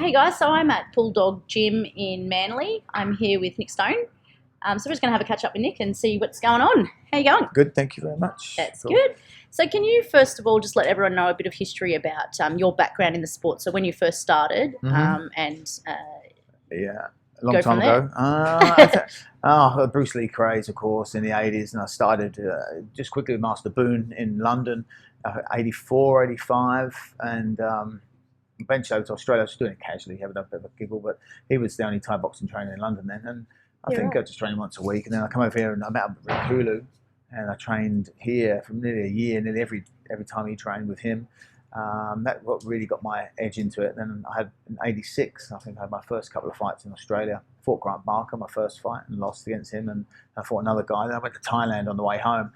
Hey guys, so I'm at Bulldog Gym in Manly. I'm here with Nick Stone. So we're just going to have a catch up with Nick and see what's going on. How you going? Good, thank you very much. That's Cool. good. So can you first of all just let everyone know a bit of history about your background in the sport? So when you first started Yeah, a long Go time from ago. Bruce Lee craze, of course, in the 80s, and I started just quickly with Master Boone in London, 84, 85, and eventually over to Australia. I was just doing it casually, having a bit of a giggle, but he was the only Thai boxing trainer in London then, and I think I just trained once a week, and then I come over here and I'm out at Kulu, and I trained here for nearly a year, nearly every time he trained with him. That what really got my edge into it. Then I had in '86, I think I had my first couple of fights in Australia. I fought Grant Barker, my first fight, and lost against him. And I fought another guy. Then I went to Thailand on the way home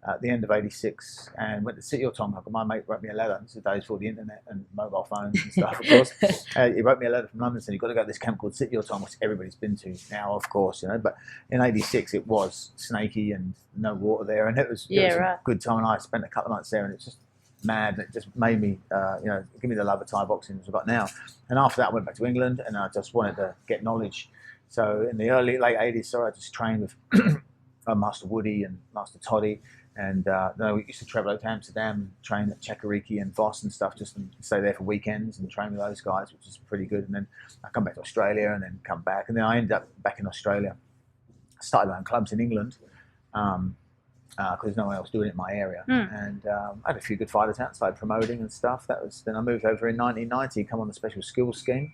at the end of '86 and went to City of Tom. My mate wrote me a letter. This is the days before the internet and mobile phones and stuff, of course. He wrote me a letter from London saying, you've got to go to this camp called City of Tom, which everybody's been to now, of course, you know. But in '86, it was snaky and no water there. And it was a good time. And I spent a couple of months there, and it's just mad. It just made me, give me the love of Thai boxing as I've got now. And after that, I went back to England, and I just wanted to get knowledge. So in the late 80s, I just trained with Master Woody and Master Toddy. And then we used to travel over to Amsterdam, train at Chakariki and Voss and stuff, just and stay there for weekends and train with those guys, which is pretty good. And then I come back to Australia and then come back. And then I ended up back in Australia. I started my own clubs in England. Because there's no one else doing it in my area, and I had a few good fighters out, started promoting and stuff. Then I moved over in 1990, come on the special skills scheme.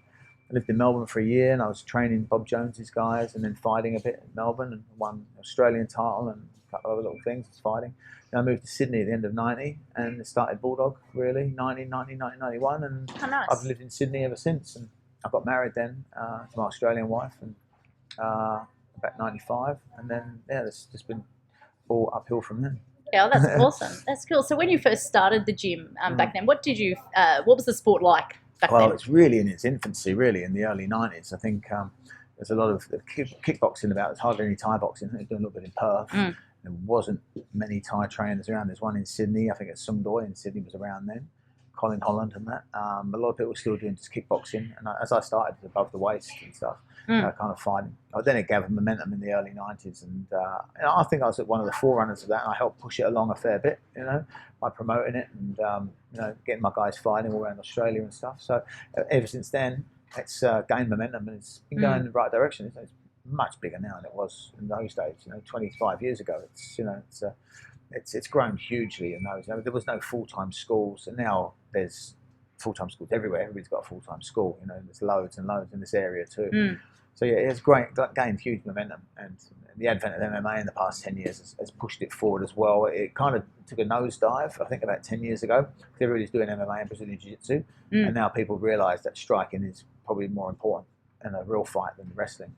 I lived in Melbourne for a year, and I was training Bob Jones's guys, and then fighting a bit in Melbourne, and won an Australian title and a couple of other little things, fighting. Then I moved to Sydney at the end of '90, and started Bulldog really 1991, and I've lived in Sydney ever since. And I got married then to my Australian wife, and about '95, and then it's just been all uphill from then. Yeah, that's awesome. That's cool. So when you first started the gym back then, what was the sport like back then? Well, it's really in its infancy, really, in the early 90s. I think there's a lot of kickboxing about. There's hardly any Thai boxing. I was doing a little bit in Perth. There wasn't many Thai trainers around. There's one in Sydney. I think it's Sung Doi in Sydney was around then. Colin Holland and that. A lot of people were still doing just kickboxing. And as I started above the waist and stuff, kind of fighting. Then it gathered momentum in the early 90s. And I think I was one of the forerunners of that. And I helped push it along a fair bit, by promoting it and, getting my guys fighting all around Australia and stuff. So ever since then, it's gained momentum and it's been going in the right direction. It's much bigger now than it was in those days, 25 years ago. It's grown hugely in those. There was no full-time schools, and now there's full-time schools everywhere. Everybody's got a full-time school. There's loads and loads in this area too. So yeah, it's gained huge momentum, and the advent of MMA in the past 10 years has pushed it forward as well. It kind of took a nosedive, I think, about 10 years ago. Everybody's doing MMA and Brazilian Jiu-Jitsu, and now people realise that striking is probably more important in a real fight than wrestling.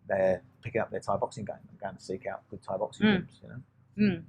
They're picking up their Thai boxing game and going to seek out good Thai boxing gyms.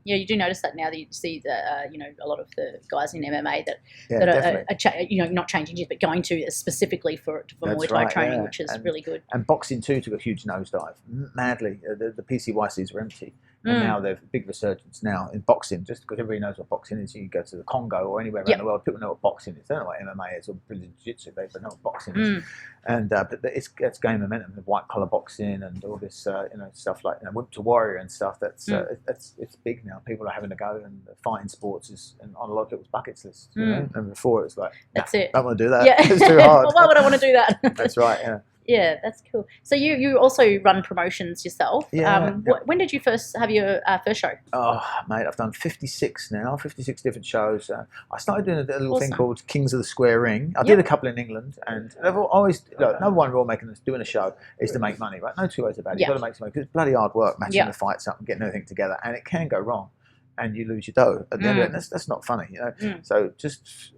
Yeah, you do notice that now that you see a lot of the guys in MMA that are not changing gyms but going to specifically for Muay Thai training, which is really good. And boxing too took a huge nosedive, madly. The PCYCs were empty. And now there's a big resurgence now in boxing, just because everybody knows what boxing is. You go to the Congo or anywhere around the world, people know what boxing is. They don't know what MMA is or Brazilian Jiu-Jitsu, they know what boxing is. And but it's gained momentum, the white collar boxing and all this stuff like Whip to Warrior and stuff. It's big now. People are having to go, and fighting sports is on a lot of people's bucket lists. And before it was like, that's it. Don't want to do that. It's too hard. Well, why would I want to do that? That's right. Yeah. Yeah, that's cool. So you also run promotions yourself. When did you first have your first show? Oh, mate, I've done 56 now, 56 different shows. I started doing a little thing called Kings of the Square Ring. I did a couple in England, and they've always, number one rule making us doing a show is to make money, right? No two ways about it. You've got to make some money, because it's bloody hard work matching the fights up and getting everything together, and it can go wrong. And you lose your dough at the end of it. And that's not funny, So just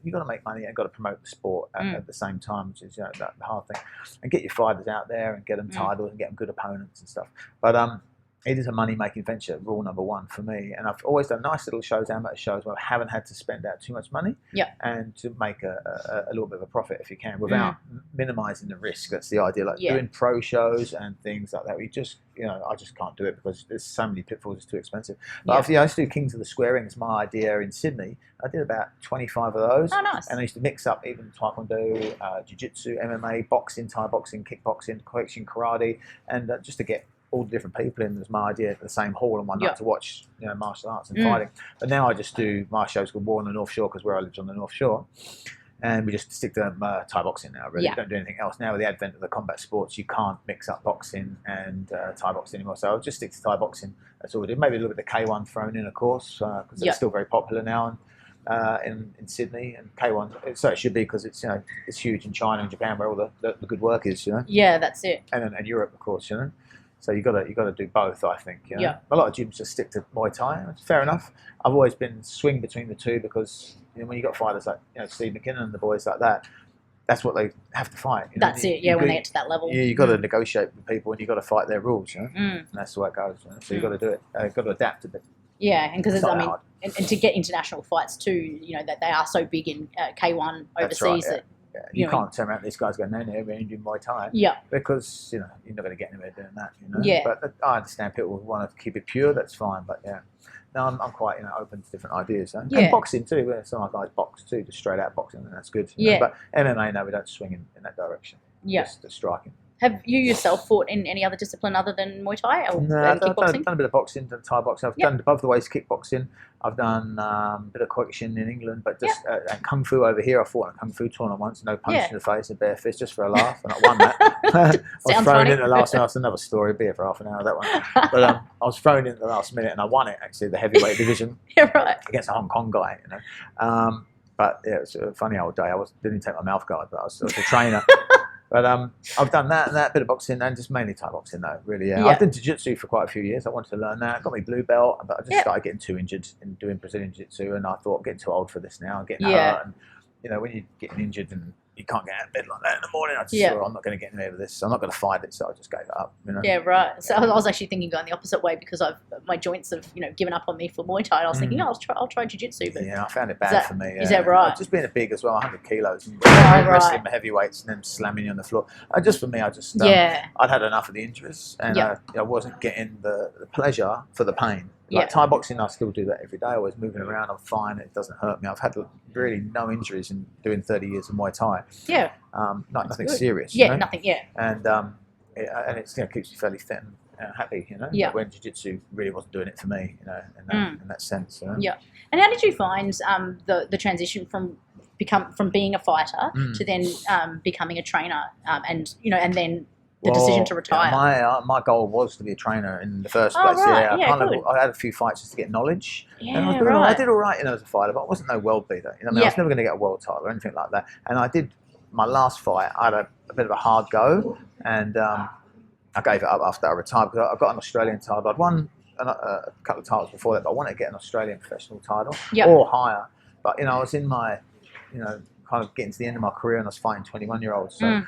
you've got to make money and got to promote the sport at the same time, which is the hard thing. And get your fighters out there and get them titles and get them good opponents and stuff. But it is a money-making venture, rule number one for me. And I've always done nice little shows, amateur shows, where I haven't had to spend out too much money, and to make a little bit of a profit if you can, without minimising the risk. That's the idea. Like doing pro shows and things like that, we just, I just can't do it because there's so many pitfalls. It's too expensive. But I used to do Kings of the Square Ring. It's my idea in Sydney. I did about 25 of those. Oh, nice. And I used to mix up even Taekwondo, Jiu-Jitsu, MMA, boxing, Thai boxing, kickboxing, karate, and just to get all the different people in. Was my idea at the same hall on one night to watch, martial arts and fighting. But now I just do my shows called War on the North Shore, because where I lived on the North Shore, and we just stick to Thai boxing now. Really, don't do anything else now. With the advent of the combat sports, you can't mix up boxing and Thai boxing anymore. So I'll just stick to Thai boxing. That's all we do. Maybe a little bit of K1 thrown in, of course, because it's still very popular now. In Sydney, and K1, so it should be, because it's it's huge in China and Japan, where all the good work is. Yeah, that's it. And Europe, of course. So you got to do both, I think. A lot of gyms just stick to Muay Thai. It's fair enough. I've always been swing between the two, because when you got fighters like Steve McKinnon and the boys like that, that's what they have to fight. That's it. Yeah, when they get to that level. Yeah, you got to negotiate with people, and you got to fight their rules. And that's the way it goes. So you got to do it. Got to adapt a bit. Yeah, and because and to get international fights too, that they are so big in K1 overseas. Right, you can't turn around. This guy's going, no, we're Indian Muay Thai. Yeah. Because you're not going to get anywhere doing that. Yeah. But I understand people want to keep it pure. That's fine. But no, I'm quite open to different ideas. And boxing too. Some of my guys box too, just straight out boxing, and that's good. But MMA, no, we don't swing in that direction. Yeah. Just striking. Have you yourself fought in any other discipline other than Muay Thai or no, I've done a bit of boxing, done Thai boxing. I've done above the waist kickboxing. I've done a bit of Kyokushin in England, but just and Kung Fu over here. I fought in a Kung Fu tournament once, no punch in the face, a bare fist, just for a laugh, and I won that. I was thrown in the last minute. That's another story. Be here for half an hour, that one. But I was thrown in at the last minute, and I won it, actually, the heavyweight division. Against a Hong Kong guy, But it was a funny old day. I didn't take my mouth guard, but I was a trainer. But I've done that and that, bit of boxing, and just mainly Thai boxing though, really. I've done Jiu-Jitsu for quite a few years. I wanted to learn that. Got my blue belt, but I just started getting too injured in doing Brazilian Jiu-Jitsu, and I thought, I'm getting too old for this now. I'm getting hurt, and when you're getting injured and you can't get out of bed like that in the morning, I just thought, I'm not going to get anywhere with this. I'm not going to fight it, so I just gave it up. Yeah, right. So I was actually thinking going the opposite way, because my joints have given up on me for Muay Thai. And I was thinking, I'll try Jiu-Jitsu. But I found it bad for me. Is that right? Just being a big as well, 100 kilos, and wrestling the heavyweights and then slamming you on the floor. Just for me, I'd had enough of the injuries, and I wasn't getting the pleasure for the pain. Like Thai boxing, I still do that every day. Always moving around, I'm fine. It doesn't hurt me. I've had really no injuries in doing 30 years of Muay Thai. Yeah. Nothing serious. Nothing. Yeah. And it keeps me fairly fit and happy. When Jiu-Jitsu really wasn't doing it for me. In that sense. Yeah. And how did you find the transition from being a fighter to then becoming a trainer, and then the decision to retire? My goal was to be a trainer in the first place. Right. I had a few fights just to get knowledge. Yeah, and I did all right, as a fighter, but I wasn't no world beater. I was never going to get a world title or anything like that. And I did my last fight. I had a bit of a hard go, and I gave it up after I retired, because I got an Australian title. I'd won a couple of titles before that, but I wanted to get an Australian professional title or higher. But I was in my kind of getting to the end of my career, and I was fighting 21-year-olds. So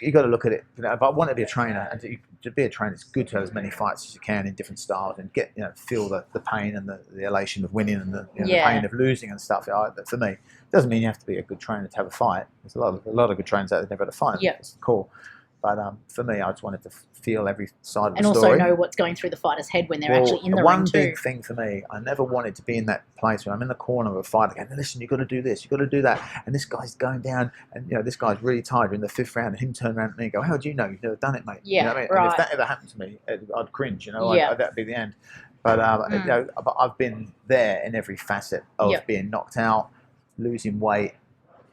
you got to look at it. But I want to be a trainer, and to be a trainer, it's good to have as many fights as you can in different styles, and get feel the pain and the elation of winning, and the pain of losing and stuff. For me, it doesn't mean you have to be a good trainer to have a fight. There's a lot of good trainers out there that never had a fight. Yeah, it's cool. But for me, I just wanted to feel every side of the story. And also know what's going through the fighter's head when they're actually in the ring too. One big thing for me, I never wanted to be in that place where I'm in the corner of a fighter going, listen, you've got to do this, you've got to do that. And this guy's going down, and this guy's really tired in the 5th round, and him turn around at me and go, how do you know? You've never done it, mate. Yeah, And if that ever happened to me, I'd cringe, that'd be the end. But but I've been there in every facet of being knocked out, losing weight,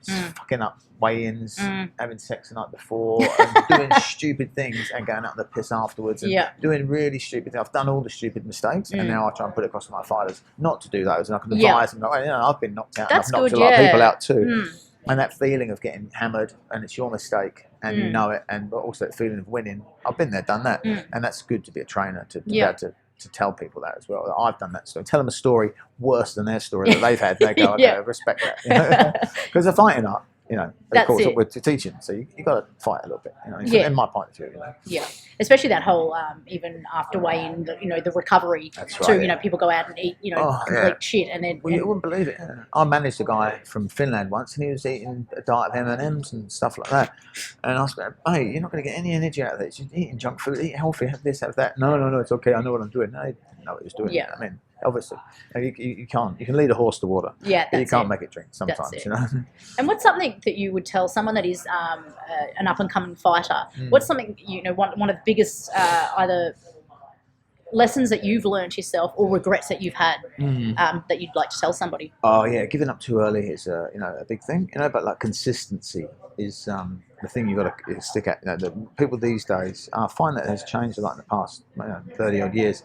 fucking up weigh-ins, having sex the night before, and doing stupid things and going out the piss afterwards, and doing really stupid things. I've done all the stupid mistakes, and now I try and put it across to my fighters not to do those, and I can advise them, I've been knocked out, and I've knocked a lot of people out too. And that feeling of getting hammered, and it's your mistake, and you know it, and also that feeling of winning, I've been there, done that, and that's good to be a trainer, to be able to tell people that as well. I've done that story. Tell them a story worse than their story that they've had. They go, okay, I respect that. Because the fighting art, you know, That's of course, it. we're teaching, so you got to fight a little bit, you know, Yeah. in my point of view, you know. Yeah, especially that whole even after weigh-in, the recovery That's too. right, You know, people go out and eat, complete shit, and then Well, you wouldn't believe it. I managed a guy from Finland once, and he was eating a diet of M&Ms and stuff like that. And I was like, "Mate, you're not going to get any energy out of this. You're eating junk food. Eat healthy. Have this, have that." No, it's okay. I know what I'm doing. No, he didn't know what he was doing. Yeah. I mean, obviously, you can't. You can lead a horse to water. Yeah, but you can't make it drink sometimes. That's it. You know. And what's something that you would tell someone that is an up-and-coming fighter? What's something one of the biggest either lessons that you've learned yourself or regrets that you've had that you'd like to tell somebody? Oh yeah, giving up too early is a big thing, but like consistency is the thing you got to stick at. The people these days, I find that has changed a lot in the past 30 odd years.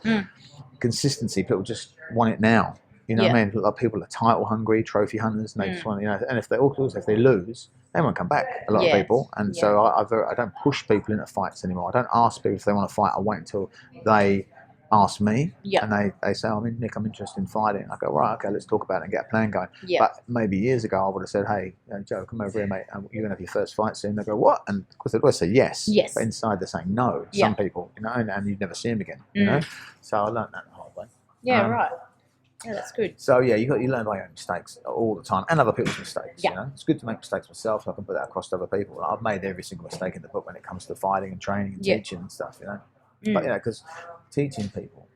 Consistency, people just want it now. You know what I mean? A lot of people are title hungry, trophy hunters, and they just want and if they lose, they won't come back. A lot of people, and so I don't push people into fights anymore. I don't ask people if they want to fight. I wait until they ask me, and they say, Nick, I'm interested in fighting. I go, right, okay, let's talk about it and get a plan going. But maybe years ago, I would have said, hey, Joe, come over here, mate. You're going to have your first fight soon. They go, what? And of course, they'd always say yes. But inside, they're saying no. Some people, and you'd never see them again. You know, so I learned that the hard way. Yeah, right. Yeah, that's good. So yeah, you learn by your own mistakes all the time, and other people's mistakes. You know, it's good to make mistakes myself. So I can put that across to other people. I've made every single mistake in the book when it comes to fighting and training and teaching and stuff. You know, but because teaching people,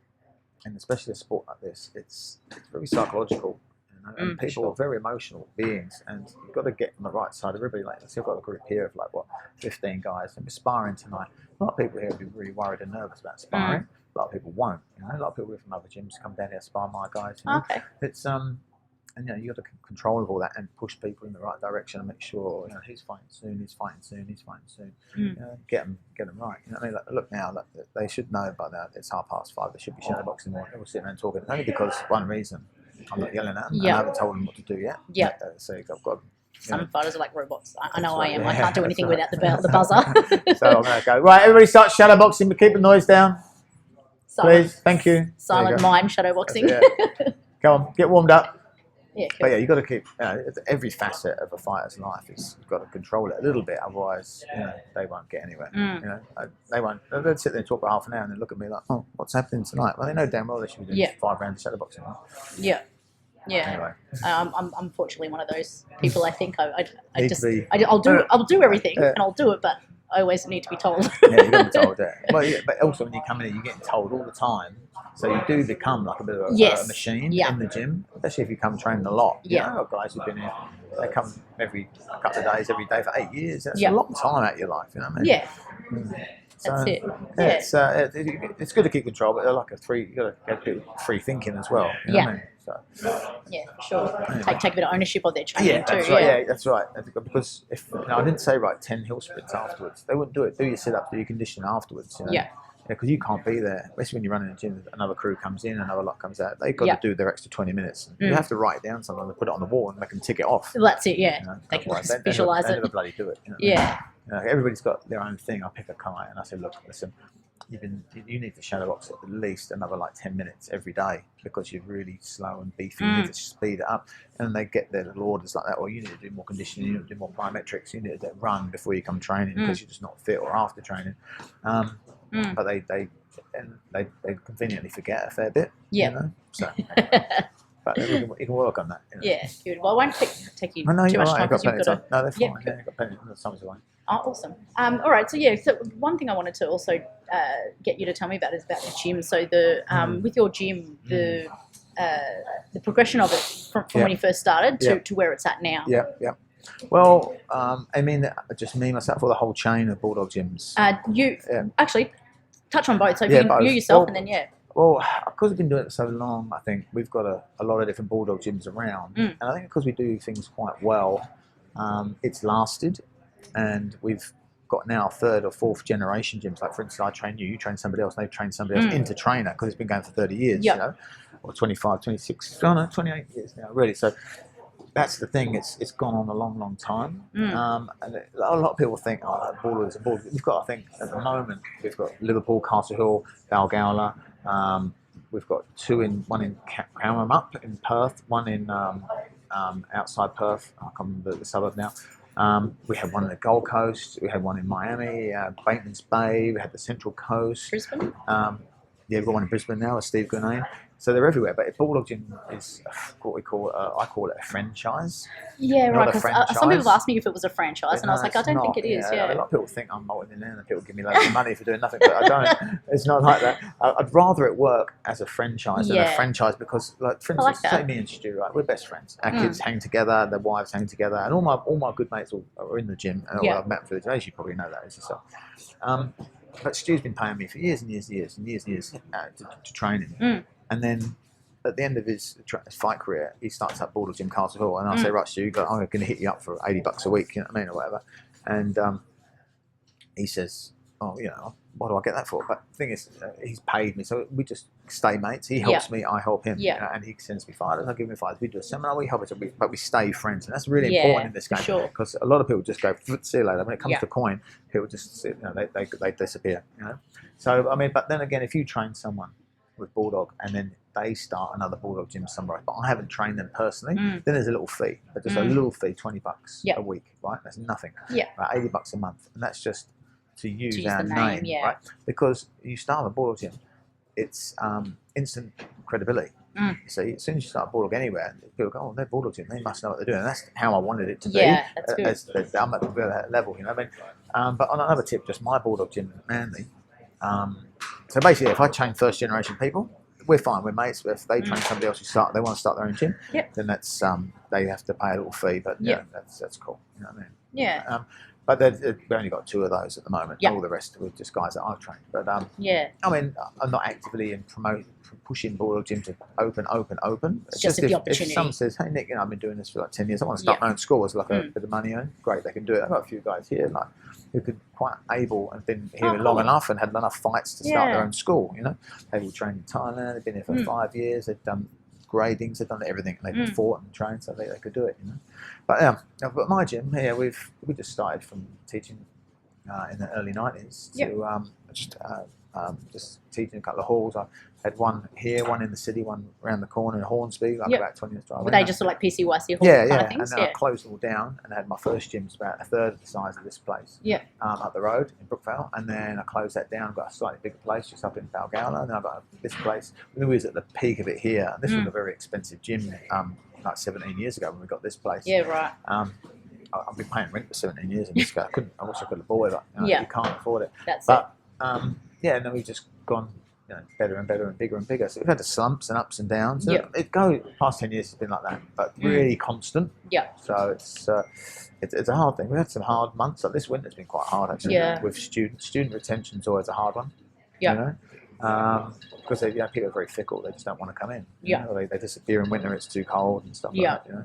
and especially a sport like this, it's very psychological. And people are very emotional beings, and you've got to get on the right side of everybody. Like, so I've got a group here of 15 guys, and we're sparring tonight. A lot of people here will be really worried and nervous about sparring. A lot of people won't. A lot of people from other gyms come down here to spar my guys. Okay. It's and you got to control all that and push people in the right direction and make sure he's fighting soon. Get them right. You know what I mean? Look now, they should know by now. It's 5:30. They should be shadowboxing more. They will sit around talking only because one reason. I'm not yelling at them. I haven't told them what to do yet. So I've got. Some fighters are like robots. I know I am. I can't do anything without the buzzer. So I'm going to go. Right, everybody start shadowboxing, but keep the noise down. Please, thank you. Silent mime shadowboxing. Go on, get warmed up. Yeah, cool. But yeah, you got to keep every facet of a fighter's life is you've got to control it a little bit, otherwise they won't get anywhere. They won't. They'll sit there and talk for half an hour and then look at me like, oh, what's happening tonight? Well, they know damn well they should be doing 5 rounds of shadowboxing. Right? Yeah. Anyway. I'm unfortunately one of those people. I think I'll do everything and I'll do it, but I always need to be told. You've got to be told that. But also when you come in, you're getting told all the time. So you do become like a bit of a machine in the gym, especially if you come training a lot. You know, I've got guys who've been here, they come every couple of days, every day for 8 years. That's a long time out of your life, you know what I mean? Yeah. So, That's it. It's good to keep control, but you got to get free thinking as well. You know what I mean? So, for sure. Anyway. Take a bit of ownership of their training too. Right. Yeah, that's right. Because if I didn't say 10 hill sprints afterwards, they wouldn't do it. Do your sit-ups, do your conditioning afterwards. You know? Yeah, because you can't be there, especially when you're running a gym. Another crew comes in, another lot comes out. They've got to do their extra 20 minutes. You have to write it down sometimes and put it on the wall and make them tick it off. Well, that's it. Yeah, they can visualize it. They never bloody do it. You know everybody's got their own thing. I pick a guy and I say, look, listen. You need to shadowbox at least another 10 minutes every day because you're really slow and beefy. You need to speed it up, and they get their little orders like that. Or you need to do more conditioning. You need to do more plyometrics. You need to run before you come training because you're just not fit, or after training. But they conveniently forget a fair bit. Yeah. So, but you can work on that. Yeah, good. Well, I won't take you too much time because you've got to. No, they're fine. Yeah, I've got plenty of times away. Oh, awesome. All right. So one thing I wanted to also get you to tell me about is about the gym. So with your gym, the progression of it from when you first started to where it's at now. Yeah. Well, I mean, just me, myself, or the whole chain of Bulldog gyms? Actually touch on both. So you yourself and then Well, because we've been doing it so long, I think we've got a lot of different Bulldog gyms around. And I think because we do things quite well, it's lasted. And we've got now 3rd or 4th generation gyms. Like, for instance, I train you train somebody else, and they've trained somebody else into trainer because it's been going for 30 years, or 25, 26, 28 years now, really. So that's the thing. It's gone on a long, long time. And a lot of people think, Bulldog. We've got, I think, at the moment, we've got Liverpool, Castle Hill, Balgowlah. We've got one in Calmamup in Perth, one in outside Perth. I can't remember the suburb now. We had one in the Gold Coast. We had one in Miami, Bateman's Bay. We had the Central Coast. Brisbane? Yeah, we've got one in Brisbane now with Steve Gunane. So they're everywhere. But Bulldog Gym is what we call, I call it a franchise. Yeah, Not right. a Because franchise. some people have asked me if it was a franchise, and I No, was like, I it's don't not. think it is. Yeah. A lot of people think I'm multi-millionaire and people give me loads of money for doing nothing, but I don't. It's not like that. I'd rather it work as a franchise than a franchise because, like, for instance, say me and Stu, right? We're best friends. Our kids hang together, their wives hang together, and all my good mates are in the gym. And I've met them through the days. You probably know that as yourself. But Stu's been paying me for years and years to train him, and then at the end of his fight career, he starts up Bulldog Gym Castle Hill, and I say, right, Stu, I'm going to hit you up for $80 a week, you know what I mean, or whatever. And he says, oh, you know, what do I get that for? But the thing is, he's paid me, so we just stay mates. He helps me, I help him, and he sends me fighters, I give him fighters. We do a seminar, we help each other, but we stay friends, and that's really important in this game because a lot of people just go, see you later. When it comes to coin, people just, you know, they disappear, you know. So I mean, but then again, if you train someone with Bulldog and then they start another Bulldog gym somewhere, but I haven't trained them personally, then there's a little fee, but just a little fee, $20 a week, right? That's nothing. Right, $80 a month, and that's just to use our name, right? Because you start a Bulldog gym, it's instant credibility. You see, as soon as you start Bulldog anywhere, people go, "Oh, they're Bulldog gym. They must know what they're doing." And that's how I wanted it to be. Yeah, that's good. As I'm at that level, you know. I mean, but on another tip, just my Bulldog gym Manly. So basically, if I train first generation people, we're fine. We're mates. If they train somebody else they want to start their own gym, then that's they have to pay a little fee. But yeah, that's cool. You know what I mean? Yeah. But we've only got 2 of those at the moment. All the rest are just guys that I've trained. But I mean, I'm not actively pushing Bulldog Gym to open. It's just the opportunity. If someone says, "Hey Nick, you know, I've been doing this for like 10 years. I want to start my own school. It's like a bit of money earned." Great, they can do it. I've got a few guys here like who could quite able and been here long enough and had enough fights to start their own school. You know, they've all trained in Thailand. They've been here for 5 years. They've done gradings. They've done everything. They've fought and trained, so they could do it. You know, but my gym here, we just started from teaching in the early 90s to just teaching a couple of halls. I had one here, one in the city, one around the corner in Hornsby, like about 20 minutes drive. Were they just sort of like PCYC halls kind of things? And then I closed it all down and had my first gym's about a third of the size of this place. Up the road in Brookvale, and then I closed that down. Got a slightly bigger place just up in Balgowlah, and then I got this place. We was at the peak of it here. And this was a very expensive gym, like 17 years ago when we got this place. Yeah, right. I've been paying rent for 17 years in this guy. I wish I could afford it. You can't afford it. That's but and then we've just gone better and better and bigger and bigger. So we've had the slumps and ups and downs. It past 10 years has been like that, but really constant. So it's a hard thing. We've had some hard months. Like this winter's been quite hard actually. With student retention's always a hard one. You know. Because people are very fickle. They just don't want to come in. You know? They disappear in winter. It's too cold and stuff like that. You know?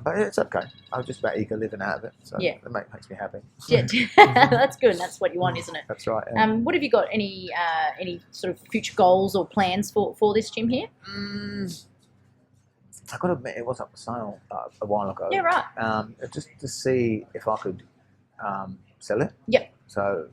But it's okay. I'm just about eager living out of it. So it makes me happy. That's good. That's what you want, isn't it? That's right. What have you got? Any sort of future goals or plans for this gym here? I've got to admit, it was up for sale a while ago. Yeah, right. Just to see if I could sell it. So.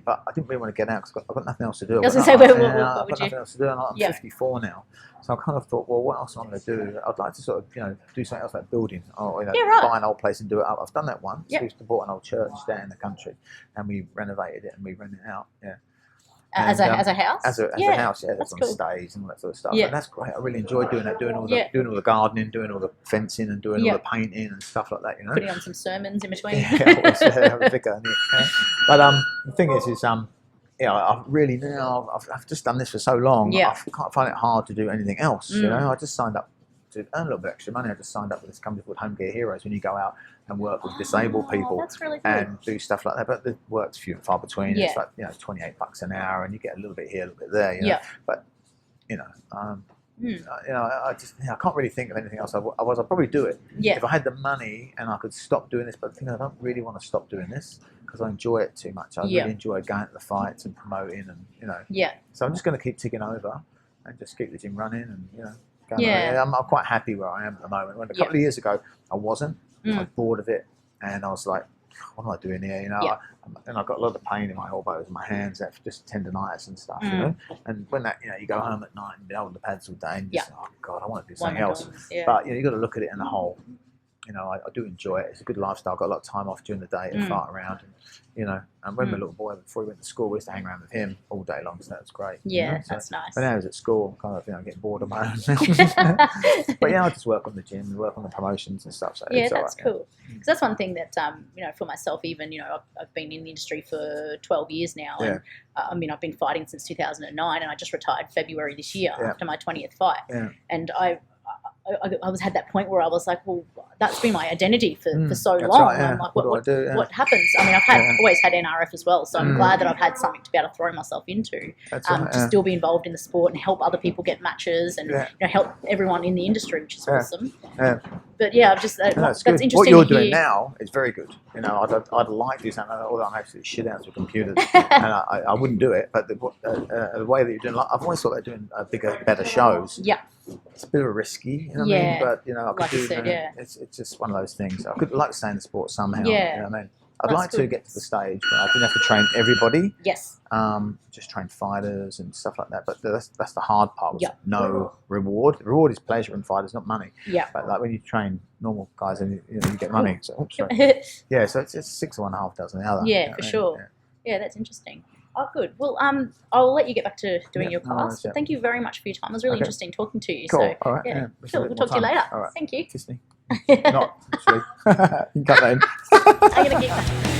But I didn't really want to get out because I've got nothing else to do. I was going to say, what would you? I've got nothing else to do, and I'm 54 now. So I kind of thought, well, what else am I going to do? I'd like to sort of, do something else like building, or buy an old place and do it up. I've done that once. We used to bought an old church down in the country, and we renovated it and we rented it out. As a house? As a house, that's on cool. Stage and all that sort of stuff. And that's great. I really enjoyed doing that, doing all the gardening, doing all the fencing and doing all the painting and stuff like that, you know. Putting on some sermons in between. I'm a vicar. But the thing is I've really now, I've just done this for so long, I can't find it hard to do anything else, you know. I just signed up to earn a little bit extra money. I just signed up with this company called Home Gear Heroes when you go out and work with disabled people that's really and do stuff like that. But the work's few and far between. It's like, $28 an hour and you get a little bit here, a little bit there, you know. But, I can't really think of anything else. I'd probably do it if I had the money and I could stop doing this. But the thing is, I don't really want to stop doing this because I enjoy it too much. I really enjoy going to the fights and promoting and, So I'm just going to keep ticking over and just keep the gym running and, I'm quite happy where I am at the moment. When a couple of years ago, I wasn't. I was bored of it, and I was like, "What am I doing here?" And I got a lot of pain in my elbows and my hands, just tendonitis and stuff. You know, and when that, you go home at night and be holding the pads all day, and you say, "Oh God, I want to do something else." But you got to look at it in the whole. I do enjoy it. It's a good lifestyle. I've got a lot of time off during the day and fart around. And when my little boy, before he went to school, we used to hang around with him all day long, so that was great. Yeah, that's nice. But now he's at school, kind of, getting bored of my own. But I just work on the gym, work on the promotions and stuff. So yeah, it's that's right, cool. Because that's one thing that, for myself, even, I've been in the industry for 12 years now. Yeah. And I've been fighting since 2009, and I just retired February this year after my 20th fight. Yeah. And I had that point where I was like, well, that's been my identity for so That's long. right, yeah. I'm like, What do I do? Yeah. what happens? I mean, always had NRF as well, so I'm glad that I've had something to be able to throw myself into, to still be involved in the sport and help other people get matches and help everyone in the industry, which is awesome. Yeah. But yeah, I've just that's good. interesting. What you're to hear. doing now is very good. I'd like to do something, although I'm absolutely shit out with computers, and I wouldn't do it. But the way that you're doing, I've always thought they're doing bigger, better shows. Yeah. It's a bit of a risky, what I mean? But I could like do. I said, It's just one of those things. I could like to stay in the sport somehow. Yeah. You know what I mean? I'd like to get to the stage where I didn't have to train everybody. Yes. Just train fighters and stuff like that. But that's the hard part. Yep. No reward. The reward is pleasure in fighters, not money. Yeah. But like when you train normal guys, and you get money. So, oops, sorry. Yeah. So it's 6 of one, half dozen the other. Yeah, for sure. Yeah, that's interesting. Oh, good. Well, I'll let you get back to doing your class. Thank you very much for your time. It was really interesting talking to you. Cool. So, all right. yeah. Cool. We'll talk to you later. All right. Thank you. Kiss me. Not actually. You can cut that in. I'm going to keep that.